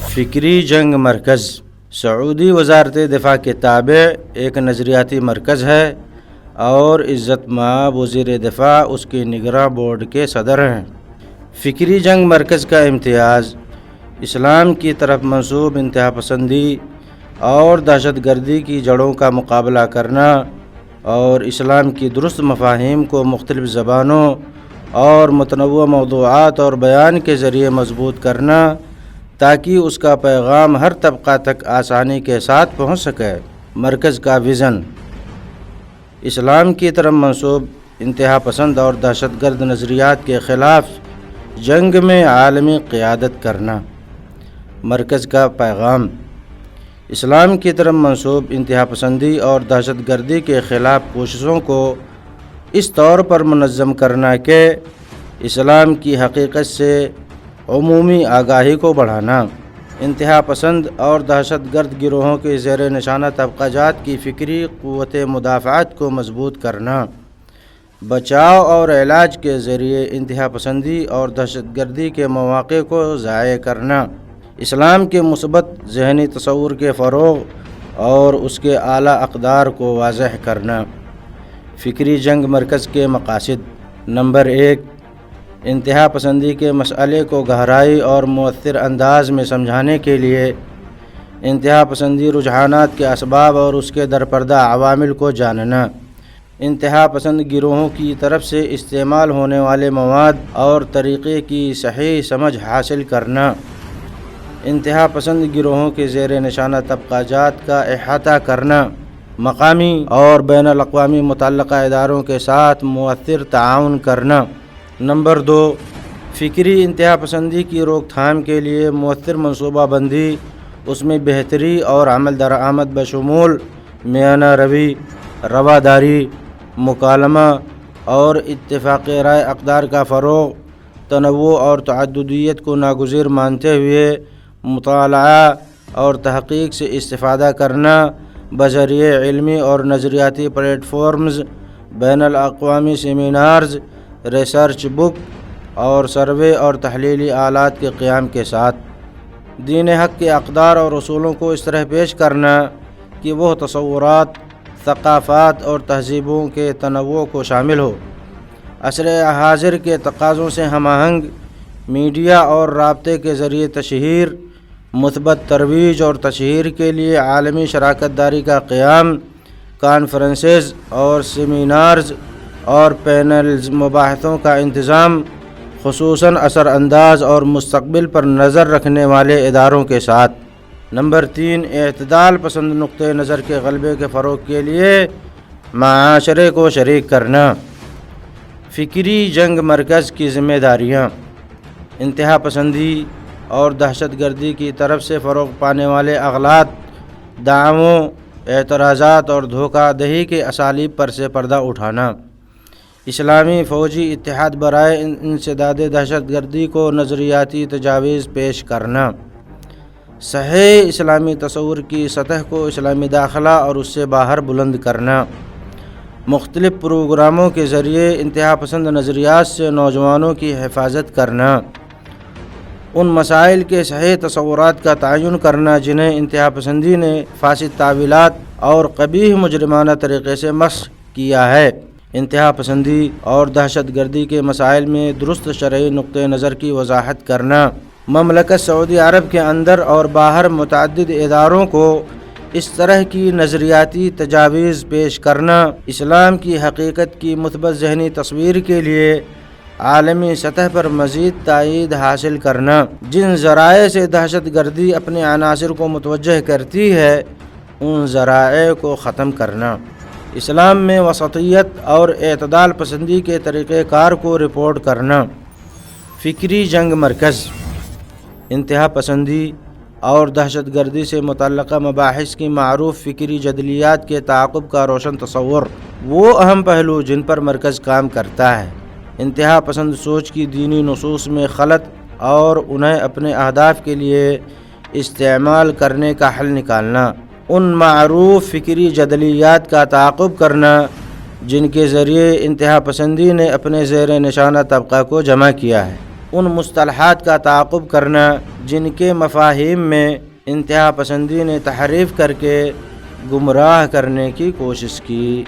فکری جنگ مرکز سعودی وزارت دفاع کے تابع ایک نظریاتی مرکز ہے اور عزت مآب وزیر دفاع اس کے نگراں بورڈ کے صدر ہیں۔ فکری جنگ مرکز کا امتیاز اسلام کی طرف منسوب انتہا پسندی اور دہشت گردی کی جڑوں کا مقابلہ کرنا اور اسلام کی درست مفاہیم کو مختلف زبانوں اور متنوع موضوعات اور بیان کے ذریعے مضبوط کرنا تاکہ اس کا پیغام ہر طبقہ تک آسانی کے ساتھ پہنچ سکے۔ مرکز کا ویژن اسلام کی طرف منسوب انتہا پسند اور دہشت گرد نظریات کے خلاف جنگ میں عالمی قیادت کرنا۔ مرکز کا پیغام اسلام کی طرف منسوب انتہا پسندی اور دہشت گردی کے خلاف کوششوں کو اس طور پر منظم کرنا کہ اسلام کی حقیقت سے عمومی آگاہی کو بڑھانا، انتہا پسند اور دہشت گرد گروہوں کے زیر نشانہ طبقہ جات کی فکری قوت مدافعت کو مضبوط کرنا، بچاؤ اور علاج کے ذریعے انتہا پسندی اور دہشت گردی کے مواقع کو ضائع کرنا، اسلام کے مثبت ذہنی تصور کے فروغ اور اس کے اعلیٰ اقدار کو واضح کرنا۔ فکری جنگ مرکز کے مقاصد: نمبر 1، انتہا پسندی کے مسئلے کو گہرائی اور مؤثر انداز میں سمجھانے کے لیے انتہا پسندی رجحانات کے اسباب اور اس کے درپردہ عوامل کو جاننا، انتہا پسند گروہوں کی طرف سے استعمال ہونے والے مواد اور طریقے کی صحیح سمجھ حاصل کرنا، انتہا پسند گروہوں کے زیر نشانہ طبقہ جات کا احاطہ کرنا، مقامی اور بین الاقوامی متعلقہ اداروں کے ساتھ مؤثر تعاون کرنا۔ نمبر 2، فکری انتہا پسندی کی روک تھام کے لیے مؤثر منصوبہ بندی، اس میں بہتری اور عمل درآمد بشمول میانہ روی، رواداری، مکالمہ اور اتفاق رائے اقدار کا فروغ، تنوع اور تعددیت کو ناگزیر مانتے ہوئے مطالعہ اور تحقیق سے استفادہ کرنا بذریعہ علمی اور نظریاتی پلیٹ فارمز، بین الاقوامی سیمینارز، ریسرچ بک اور سروے اور تحلیلی آلات کے قیام کے ساتھ دین حق کے اقدار اور اصولوں کو اس طرح پیش کرنا کہ وہ تصورات، ثقافات اور تہذیبوں کے تنوع کو شامل ہو، عصر حاضر کے تقاضوں سے ہم آہنگ، میڈیا اور رابطے کے ذریعے تشہیر، مثبت ترویج اور تشہیر کے لیے عالمی شراکت داری کا قیام، کانفرنسز اور سیمینارز اور پینلز مباحثوں کا انتظام، خصوصاً اثر انداز اور مستقبل پر نظر رکھنے والے اداروں کے ساتھ۔ نمبر 3، اعتدال پسند نقطۂ نظر کے غلبے کے فروغ کے لیے معاشرے کو شریک کرنا۔ فکری جنگ مرکز کی ذمہ داریاں: انتہا پسندی اور دہشت گردی کی طرف سے فروغ پانے والے اغلاط، دعووں، اعتراضات اور دھوکہ دہی کے اسالیب پر سے پردہ اٹھانا، اسلامی فوجی اتحاد برائے انسداد دہشت گردی کو نظریاتی تجاویز پیش کرنا، صحیح اسلامی تصور کی سطح کو اسلامی داخلہ اور اس سے باہر بلند کرنا، مختلف پروگراموں کے ذریعے انتہا پسند نظریات سے نوجوانوں کی حفاظت کرنا، ان مسائل کے صحیح تصورات کا تعین کرنا جنہیں انتہا پسندی نے فاسد تعویلات اور قبیح مجرمانہ طریقے سے مسخ کیا ہے، انتہا پسندی اور دہشت گردی کے مسائل میں درست شرعی نقطۂ نظر کی وضاحت کرنا، مملکت سعودی عرب کے اندر اور باہر متعدد اداروں کو اس طرح کی نظریاتی تجاویز پیش کرنا، اسلام کی حقیقت کی مثبت ذہنی تصویر کے لیے عالمی سطح پر مزید تائید حاصل کرنا، جن ذرائع سے دہشت گردی اپنے عناصر کو متوجہ کرتی ہے ان ذرائع کو ختم کرنا، اسلام میں وسطیت اور اعتدال پسندی کے طریقہ کار کو رپورٹ کرنا۔ فکری جنگ مرکز انتہا پسندی اور دہشت گردی سے متعلقہ مباحث کی معروف فکری جدلیات کے تعاقب کا روشن تصور، وہ اہم پہلو جن پر مرکز کام کرتا ہے، انتہا پسند سوچ کی دینی نصوص میں خلط اور انہیں اپنے اہداف کے لیے استعمال کرنے کا حل نکالنا، ان معروف فکری جدلیات کا تعاقب کرنا جن کے ذریعے انتہا پسندی نے اپنے زیر نشانہ طبقہ کو جمع کیا ہے۔ ان مصطلحات کا تعاقب کرنا جن کے مفاہیم میں انتہا پسندی نے تحریف کر کے گمراہ کرنے کی کوشش کی۔